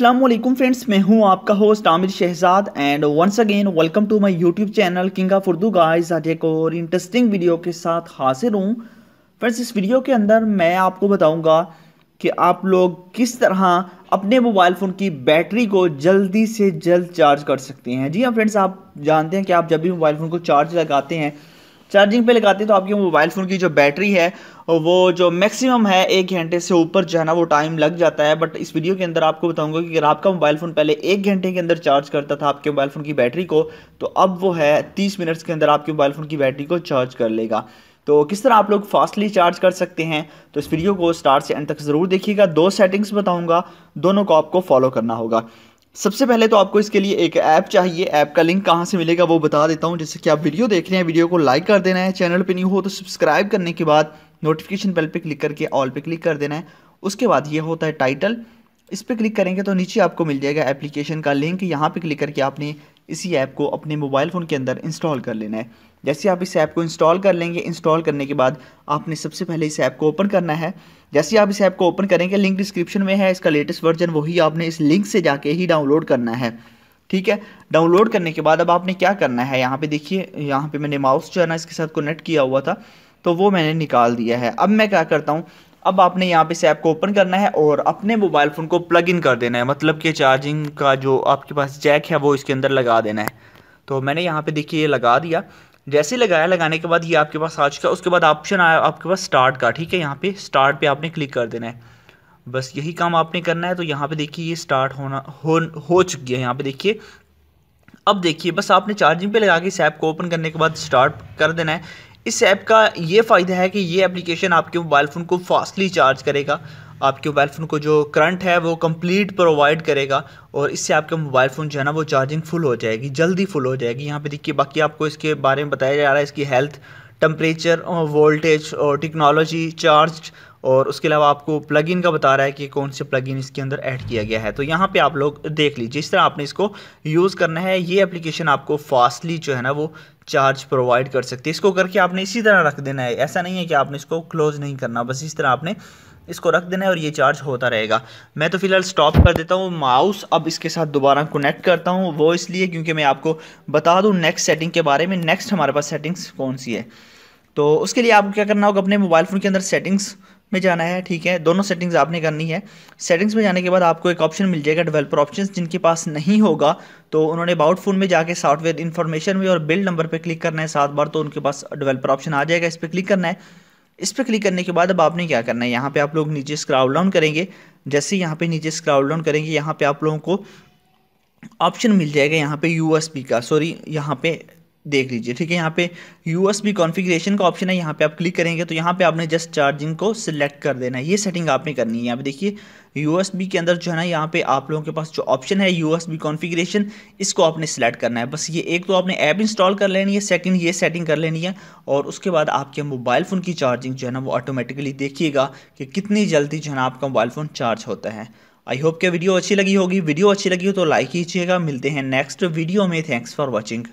अस्सलाम वालेकुम फ्रेंड्स, मैं हूं आपका host Aamir Shahzad and once again welcome to my YouTube channel king of Urdu guys. आज एक और इंटरेस्टिंग वीडियो के साथ हाजिर हूं फ्रेंड्स। इस वीडियो के अंदर मैं आपको बताऊंगा कि आप लोग किस तरह अपने मोबाइल फ़ोन की बैटरी को जल्दी से जल्द चार्ज कर सकते हैं। जी हाँ फ्रेंड्स, आप जानते हैं कि आप जब भी मोबाइल फ़ोन को चार्ज लगाते हैं, चार्जिंग पे लगाते हैं, तो आपके मोबाइल फ़ोन की जो बैटरी है वो जो मैक्सिमम है 1 घंटे से ऊपर जो है ना वो टाइम लग जाता है। बट इस वीडियो के अंदर आपको बताऊंगा कि अगर आपका मोबाइल फ़ोन पहले 1 घंटे के अंदर चार्ज करता था आपके मोबाइल फ़ोन की बैटरी को, तो अब वो है 30 मिनट्स के अंदर आपके मोबाइल फ़ोन की बैटरी को चार्ज कर लेगा। तो किस तरह आप लोग फास्टली चार्ज कर सकते हैं, तो इस वीडियो को स्टार्ट से एंड तक ज़रूर देखिएगा। 2 सेटिंग्स बताऊँगा, दोनों को आपको फॉलो करना होगा। सबसे पहले तो आपको इसके लिए एक ऐप चाहिए। ऐप का लिंक कहाँ से मिलेगा वो बता देता हूँ। जैसे कि आप वीडियो देख रहे हैं, वीडियो को लाइक कर देना है, चैनल पे न्यू हो तो सब्सक्राइब करने के बाद नोटिफिकेशन बेल पे क्लिक करके ऑल पे क्लिक कर देना है। उसके बाद ये होता है टाइटल, इस पर क्लिक करेंगे तो नीचे आपको मिल जाएगा एप्लीकेशन का लिंक। यहाँ पे क्लिक करके आपने इसी ऐप को अपने मोबाइल फ़ोन के अंदर इंस्टॉल कर लेना है। जैसे आप इस ऐप को इंस्टॉल कर लेंगे, इंस्टॉल करने के बाद आपने सबसे पहले इस ऐप को ओपन करना है। जैसे आप इस ऐप को ओपन करेंगे, लिंक डिस्क्रिप्शन में है, इसका लेटेस्ट वर्जन वही आपने इस लिंक से जाके ही डाउनलोड करना है। ठीक है, डाउनलोड करने के बाद अब आपने क्या करना है, यहाँ पे देखिए, यहाँ पे मैंने माउस जो है ना इसके साथ कनेक्ट किया हुआ था तो वो मैंने निकाल दिया है। अब मैं क्या करता हूँ, अब आपने यहाँ पे इस ऐप को ओपन करना है और अपने मोबाइल फ़ोन को प्लग इन कर देना है, मतलब कि चार्जिंग का जो आपके पास जैक है वो इसके अंदर लगा देना है। तो मैंने यहाँ पे देखिए ये लगा दिया। जैसे ही लगाया, लगाने के बाद ये आपके पास आ चुका। उसके बाद ऑप्शन आया आपके पास स्टार्ट का। ठीक है, यहाँ पे स्टार्ट पे आपने क्लिक कर देना है, बस यही काम आपने करना है। तो यहाँ पे देखिए ये स्टार्ट हो चुकी है। यहाँ पे देखिए, अब देखिए बस आपने चार्जिंग पे लगा के इस ऐप को ओपन करने के बाद स्टार्ट कर देना है। इस ऐप का ये फ़ायदा है कि ये एप्लीकेशन आपके मोबाइल फ़ोन को फास्टली चार्ज करेगा, आपके मोबाइल फ़ोन को जो करंट है वो कंप्लीट प्रोवाइड करेगा और इससे आपका मोबाइल फ़ोन जो है ना वो चार्जिंग फुल हो जाएगी, जल्दी फुल हो जाएगी। यहाँ पे देखिए बाकी आपको इसके बारे में बताया जा रहा है, इसकी हेल्थ, टेम्परेचर, वोल्टेज और टेक्नोलॉजी, चार्ज, और उसके अलावा आपको प्लगइन का बता रहा है कि कौन से प्लगइन इसके अंदर ऐड किया गया है। तो यहाँ पे आप लोग देख लीजिए, इस तरह आपने इसको यूज़ करना है। ये एप्लीकेशन आपको फास्टली जो है ना वो चार्ज प्रोवाइड कर सकती है। इसको करके आपने इसी तरह रख देना है, ऐसा नहीं है कि आपने इसको क्लोज़ नहीं करना, बस इस तरह आपने इसको रख देना है और ये चार्ज होता रहेगा। मैं तो फिलहाल स्टॉप कर देता हूँ माउस, अब इसके साथ दोबारा कनेक्ट करता हूँ, वो इसलिए क्योंकि मैं आपको बता दूँ नेक्स्ट सेटिंग के बारे में। नेक्स्ट हमारे पास सेटिंग्स कौन सी है, तो उसके लिए आपको क्या करना होगा, अपने मोबाइल फ़ोन के अंदर सेटिंग्स में जाना है। ठीक है, दोनों सेटिंग्स आपने करनी है। सेटिंग्स में जाने के बाद आपको एक ऑप्शन मिल जाएगा डेवलपर ऑप्शंस। जिनके पास नहीं होगा तो उन्होंने अबाउट फ़ोन में जाके सॉफ्टवेयर इन्फॉर्मेशन में और बिल्ड नंबर पे क्लिक करना है 7 बार, तो उनके पास डेवलपर ऑप्शन आ जाएगा। इस पर क्लिक करना है। इस पर क्लिक करने के बाद अब आपने क्या करना है, यहाँ पे आप लोग नीचे स्क्रॉल डाउन करेंगे। जैसे यहाँ पे नीचे स्क्रॉल डाउन करेंगे, यहाँ पे आप लोगों को ऑप्शन मिल जाएगा यहाँ पे यूएसबी का, सॉरी यहाँ पे देख लीजिए। ठीक है, यहाँ पे यूएसबी कॉन्फ़िगरेशन का ऑप्शन है, यहाँ पे आप क्लिक करेंगे तो यहाँ पे आपने जस्ट चार्जिंग को सिलेक्ट कर देना है। ये सेटिंग आपने करनी है। यहाँ पे देखिए यूएसबी के अंदर जो है ना, यहाँ पे आप लोगों के पास जो ऑप्शन है यूएसबी कॉन्फ़िगरेशन, इसको आपने सेलेक्ट करना है। बस ये एक तो आपने ऐप इंस्टॉल कर लेनी है, सेकंड ये सेटिंग कर लेनी है, और उसके बाद आपके मोबाइल फ़ोन की चार्जिंग जो है ना वो ऑटोमेटिकली देखिएगा कि कितनी जल्दी जो है ना आपका मोबाइल फ़ोन चार्ज होता है। आई होप कि वीडियो अच्छी लगी होगी। वीडियो अच्छी लगी हो तो लाइक कीजिएगा। मिलते हैं नेक्स्ट वीडियो में। Thanks for watching.